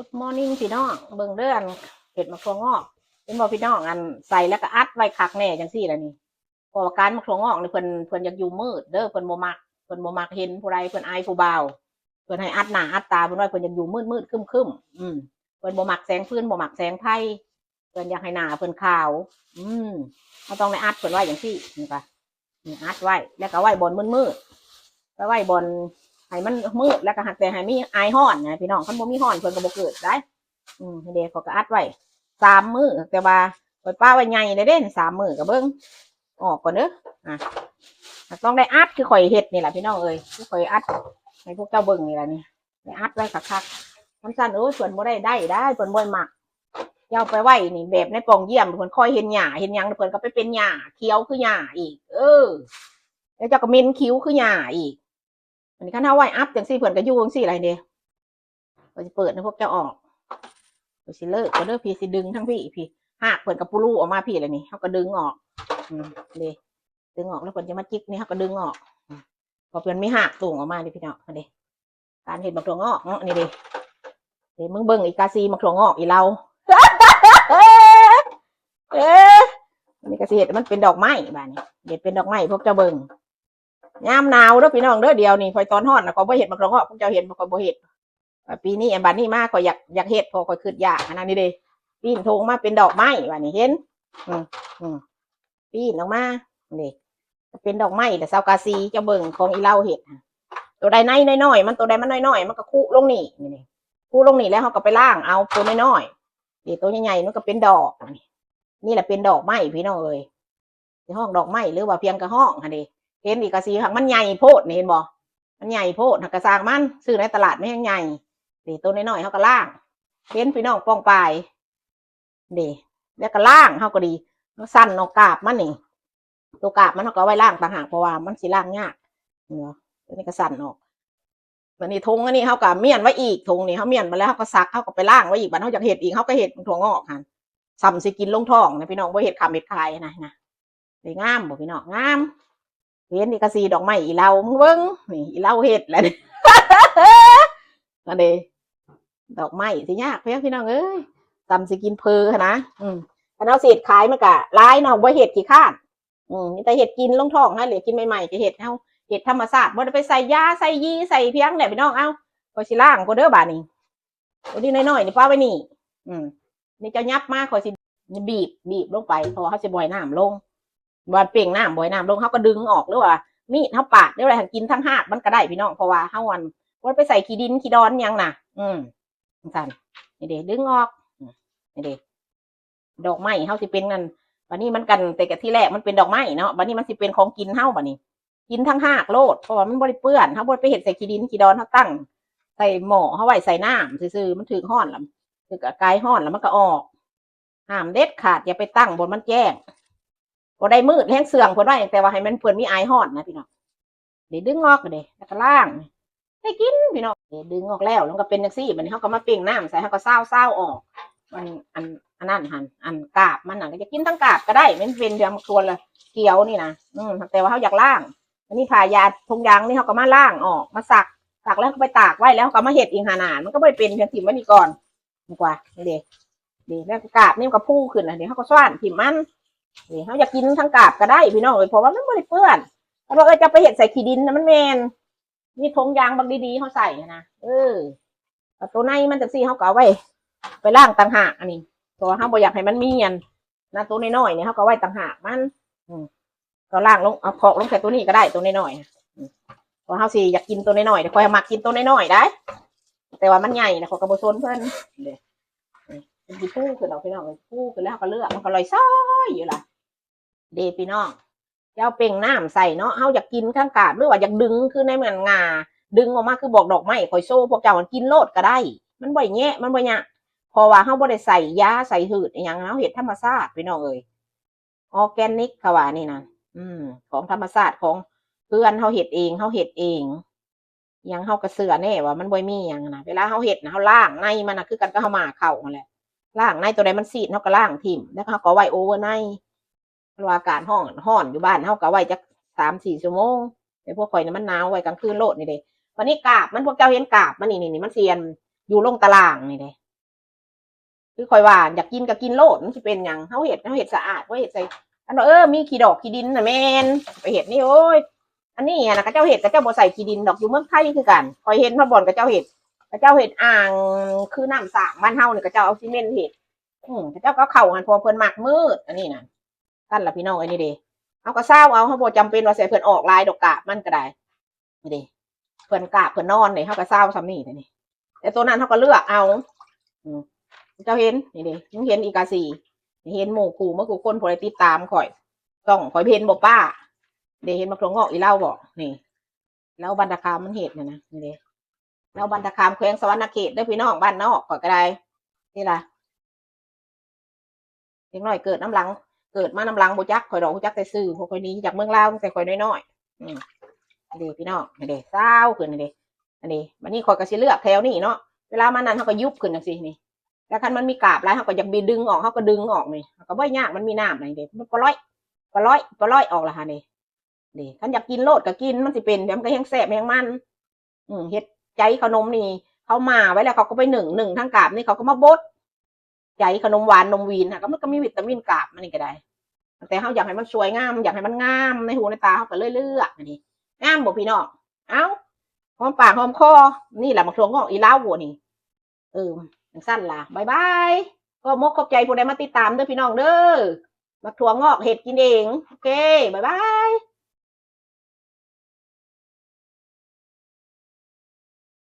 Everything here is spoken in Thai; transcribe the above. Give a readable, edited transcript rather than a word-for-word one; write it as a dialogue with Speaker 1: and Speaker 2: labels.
Speaker 1: Good morning พี่น้องเบิ่งเด้อเห็ดมะพร้าวงอกเป็นบ่พี่น้องใส่แล้วก็อัดไว้คักแน่จังซี่ล่ะนี่เพราะว่าการมะพร้าวงอกนี่เพิ่นอยากอยู่มืดเด้อเพิ่นบ่มักเห็นผู้ใดเพิ่นอายผู้บ่าวเพิ่นให้อัดหน้าอัดตาเพิ่นว่าเพิ่นอยากอยู่มืดๆครึมๆเพิ่นบ่มักแสงฟืนบ่มักแสงไฟเพิ่นอยากให้หน้าเพิ่นขาวเราต้องได้อัดเพิ่นไว้จังซี่นี่ค่ะนี่อัดไว้แล้วก็ไว้บนมืดๆแล้วไว้บน ให้มันมืดแล้วก็หักแต่ให้มีไอห้อนนะพี่น้องคันบ่มีห้อนเพิ่นก็บ่เกิดได้เด็กเขาก็อัดไว้3 มื้อแต่ว่าปล่อยป้าไว้ใหญ่ได้เด้3 มื้อก็เบิ่งออกก่อนเด้อต้องได้อัดคือข่อยเฮ็ดนี่แหละพี่น้องเอ้ยคือข่อยอัดให้พวกเจ้าเบิ่งนี่แหละนี่ได้อัดไว้คักๆมันสั่นส่วนบ่ได้เพิ่นบ่มักเจ้าไปไว้นี่แบบในปองเยี่ยมเพิ่นคอยเห็นหญ้าเห็นหยังเพิ่นก็ไปเป็นหญ้าเขียวคือหญ้าอีกแล้วเจ้าก็เหม็นคิ้วคือหญ้าอีกอันนี้ข้าเท้าไหวอัพจังซี่เพื่อนก็ยู่จังซี่อะไรเนี่ยเราจะเปิดให้พวกเจ้าออกเราสิเลิกก็เลิกพี่สิดึงทั้งพี่หักเพื่อนกับปูรูออกมาพี่อะไรนี่เขาก็ดึงออกเลยดึงออกแล้วเพื่อนจะมาจิกนี่เขาก็ดึงออกพอเพื่อนไม่หักตุ่งออกมาดิพี่น้องมาดิการเห็นมะกรองอกเนาะนี่ดิเดี๋ยวมึงเบิ้งอีกาซีมะกรองอกอีเรานี่กาซีเห็ดมันเป็นดอกไม้บ้านนี้เห็ดเป็นดอกไม้พวกเจ้าเบิ้งยามหนาวเด้อพี่น้องเด้อเดียวนี่พอตอนฮ้อนนะก็บ่เห็ดมากรองพวกเจ้าเห็นก็บ่เห็ดปีนี้บัดนี้มาก็อยากเห็ดพอก็คืดยากอันนั้นนี่เด้ปีนทงมาเป็นดอกไม้ว่านี่เห็นปีนออกมานี่เป็นดอกไม้แต่ซาวกาซีเจ้าเบิ่งของอีเล่าเห็ดตัวใดน้อยมันตัวใดมันน้อยมันก็คู่ลงนี่คู่ลงนี่แล้วเขาก็ไปล่างเอาตัวน้อยนี่ตัวใหญ่ๆมันก็เป็นดอกนี่แหละเป็นดอกไม้พี่น้องเอ้ยในห้องดอกไม้หรือว่าเพียงกระห้องฮะดิเห็นอีกกระสีหักมันใหญ่โพดนี่เห็นบ่มันใหญ่โพดหักกระซางมันซื้อในตลาดไม่ใหญ่ดีตัวน้อยๆเขาก็ล่างเห็นพี่น้องป้องปลายดีแล้วก็ล่างเขาก็ดีสั้นนกกาบมันนี่ตัวกาบมันเขาก็ไว้ล่างต่างหากเพราะว่ามันสีล่างยากเนาะตัวนี้ก็สั้นออกวันนี้ทงอันนี้เขาก็เมียนไว้อีกทงนี่เขาเมียนมาแล้วเขาก็ซักเขาก็ไปล่างไว้อีกบัดเขาอยากเห็ดอีกเขาก็เห็ดถั่วงอกค่ะซ้ำสิกินลงท้องนะพี่น้องว่าเห็ดคำเห็ดคายนะดีงามบ่พี่น้องงามเห็นนี่กระซีดอกไม้อีเรามึงเบิ้งนี่อีเราเห็ดแหละนั่นเองดอกไม้สิยากเพียงพี่น้องเอ้ยตำสิกินเพอนะอันเอาเศษขายมันกะร้ายเนาะบ่เห็ดขี้ข้านแต่เห็ดกินลงท้องฮะหรือกินใหม่ๆจะเห็ดเอาเห็ดธรรมชาติบ่ได้ไปใส่ยาใส่ยีใส่เพียงแหละพี่น้องเอาคอยสิล่างก็เด้อบาดนี้ตัวนี้น้อยๆนี่ป้าไว้นี่นี่จะยับมากคอยสิบีบลงไปเพราะว่าเขาจะบ่อยน้ำลงว่าเปล่งน้ำบ่อยน้ำลงเขาก็ดึงออกหรือว่ามีดเขาปาดหรืออะไรกินทั้งหากมันก็ได้พี่น้องเพราะว่าเขาวันไปใส่ขี้ดินขี้ดอนยังน่ะสั่นนี่เด็ดึงออกนี่เด็ดอกไม้เขาสิเป็นนั่นวันนี้มันกันแต่กับที่แรกมันเป็นดอกไม้เนาะวันนี้มันสิเป็นของกินเฮาบัดนี้กินทั้งหากโลดเพราะว่ามันบริเปื้อนเขาบริไปเห็ดใส่ขี้ดินขี้ดอนเขาตั้งใส่หม้อเขาไว้ใส่น้ำซื่อๆมันถึงห่อนแล้วถึงกับกายห่อนแล้วมันก็ออกห้ามเด็ดขาดอย่าไปตั้งบนมันแจ้งบ่ได้มืดแห้งเสื่องเพิ่นว่าแต่ว่าให้มันเพิ่นมีไอฮอดนะพี่น้องเดี๋ยวดึงออกเลยแล้วก็ล่างให้กินพี่น้องเดี๋ยวดึงออกแล้วก็เป็นจังซี่บัดนี้เฮาก็มาเป่งน้ำใส่เฮาก็เศร้าออกมันอันนั้นหั่นอันกาบมันน่ะก็จะกินทั้งกาบก็ได้มันเป็นเรื่องตัวละเกี่ยวนี่นะแต่ว่าเฮาอยากล่างอันนี้ผ่ายาทงยางนี่เฮาก็มาล่างออกมาสักแล้วก็ไปตากไว้แล้วก็มาเฮ็ดอีกหาหนานมันก็บ่ได้เป็นเพียงถิ่มไว้นี่ก่อนดีกว่านี่เด้แล้วกาบนี่มันก็พุ่งขึ้นน่ะเดี๋ยวเฮาก็ซ่อนถิ่มมันนี่เขาอยากกินทั้งกาบก็ได้พี่น้องเลยเพราะว่ามันไม่ได้เปื้อนเพราะว่าจะไปเห็ดใส่ขี้ดินนะมันแมนนี่ทงยางบางดีๆเขาใส่นะตัวในมันจะซี่เขาก็เอาไว้ไปล่างต่างหากอันนี้ตัวเขาบอกอยากให้มันมีอันนะตัวน้อยๆเนี่ยเขาก็ไว้ต่างหากมันก็ล่างลงเอาขอกลงใส่ตัวนี้ก็ได้ตัวน้อยๆเพราะเขาสิอยากกินตัวน้อยๆแต่คอยมักกินตัวน้อยๆได้แต่ว่ามันใหญ่นะเขากระโบซนเพื่อนมันพูขึ้นเอาพี่น้องพูขึ้นแล้วก็เลือกมันก็ลอยซ้อยอยู่ล่ะเดพี่น้องเจ้าเป่งน้ำใส่เนาะเฮาอยากกินข้างกาบหรือว่าอยากดึงคือในเหมือนงาดึงออกมาคือบอกดอกไม้คอยโซ่พวกเจ้ามันกินโลดก็ได้มันบ่อยแง่มันบ่อยเนี่ยเพราะว่าเฮาบ่ได้ใส่ยาใส่หืดอย่างเฮาเห็ดธรรมชาติพี่น้องเอ้ยออร์แกนิกค่ะว่านี่นะของธรรมชาติของเพื่อนเฮาเห็ดเองยังเฮากระเสือแน่ว่ามันบ่มีอย่างนะเวลาเฮาเห็ดนะเฮาล่างในมันนะคือกันก็เฮามาเข้านั่นแหละล่างในตัวใดมันซีดเฮาก็ล่างทิ่มแล้วเขาก็ไว้โอเวอร์ไนท์ว่าอากาศห้อนอยู่บ้านเฮาก็ไว้จัก3-4 ชั่วโมงแต่พวกข่อยเนี่ยมันหนาวไว้กลางคืนโลดนี่เด้วันนี้กาบมันพวกเจ้าเห็นกาบมันนี่มันเซียนอยู่ลงตารางนี่เด้ คือคอยว่าอยากกินก็กินโลดมันสิเป็นหยังเฮาเฮ็ดสะอาดว่าเฮ็ดใส่อันว่ามีขี้ดอกขี้ดินน่ะแม่นไปเฮ็ดนี่โอ้ยอันนี้น่ะเขาเจ้าเฮ็ดเขาเจ้าบ่ใส่ขี้ดินดอกอยู่เมืองไทยคือกันคอยเห็นพระบ่อนเขาเจ้าเฮ็ดอ่างคือน้ำสร้างบ้านเฮานี่เขาเจ้าเอาซีเมนต์เฮ็ดเขาเจ้าก็เข้าหันพอเพิ่นมักมืดอันนี้น่ะนั่นล่ะพี่น้องอันนี้เด้เฮาก็เซาเอาเฮาบ่จำเป็นว่าสิให้เพิ่นออกลายดอกกาบมันก็ได้นี่เด้เพิ่นกาบเพิ่นนอนนี่เฮาก็เซาซ้ำนี่นี่แต่ตัวนั้นเฮาก็เลือกเอาอืมเจ้าเห็นนี่เด้ยังเห็นอีกาสีเห็นหมู่คู่เมื่อกูคนผู้ใดติดตามข่อยต้องข่อยเห็นบ่ป้าเด้เห็นบักถั่วงอกอีเล่าบ่นี่แล้วบรรดาคามมันเห็ดน่ะนะนี่เด้แล้วบรรดาคามแขวงสวรรณเขตเด้อพี่น้องบ้านนอกข่อยก็ได้นี่ล่ะเด็กน้อยเกิดน้ำหลังเกิดมาน้ำหลังบ่จักข่อยดอกบ่จักแต่ซื้อพวกข่อยหนี้จากเมืองลาวตั้งแต่ข่อยน้อยๆนี่เด้พี่น้องนี่เด้เศร้าขึ้นนี่เด้อันนี้บัดนี้ข่อยก็สิเลือกแถวนี้เนาะเวลามันนั้นเฮาก็ยุบขึ้นจังซี่นี่แล้วคันมันมีกาบหลายเฮาก็อยากบีดึงออกเฮาก็ดึงออกนี่ก็บ่ยากมันมีน้ำนี่เด้มันปล่อยออกล่ะค่ะนี่นี่คันอยากกินโลดก็กินมันสิเป็นเดี๋ยวมันก็แฮงแซ่บแฮงมันเฮ็ดใจขนมนี่เขามาไว้แล้วเขาก็ไปนึ่งทั้งกาบนี่เขาก็มาบดใจขนมหวานนมวีนค่ะก็มันก็มีวิตามินกาบมันนี่ก็ได้แต่เฮาอยากให้มันสวยงามอยากให้มันงามในหูในตาเฮาก็เลยเลือกอันนี้งามบ่พี่น้องเอ้าหอมปากหอมคอนี่แหละบักถั่วงอกอีลาวบัวนี่จังซั่นล่ะบ๊ายบายก็มกขอบใจผู้ใดมาติดตามเด้อพี่น้องเด้อบักถั่วงอกเฮ็ดกินเองโอเคบ๊ายบาย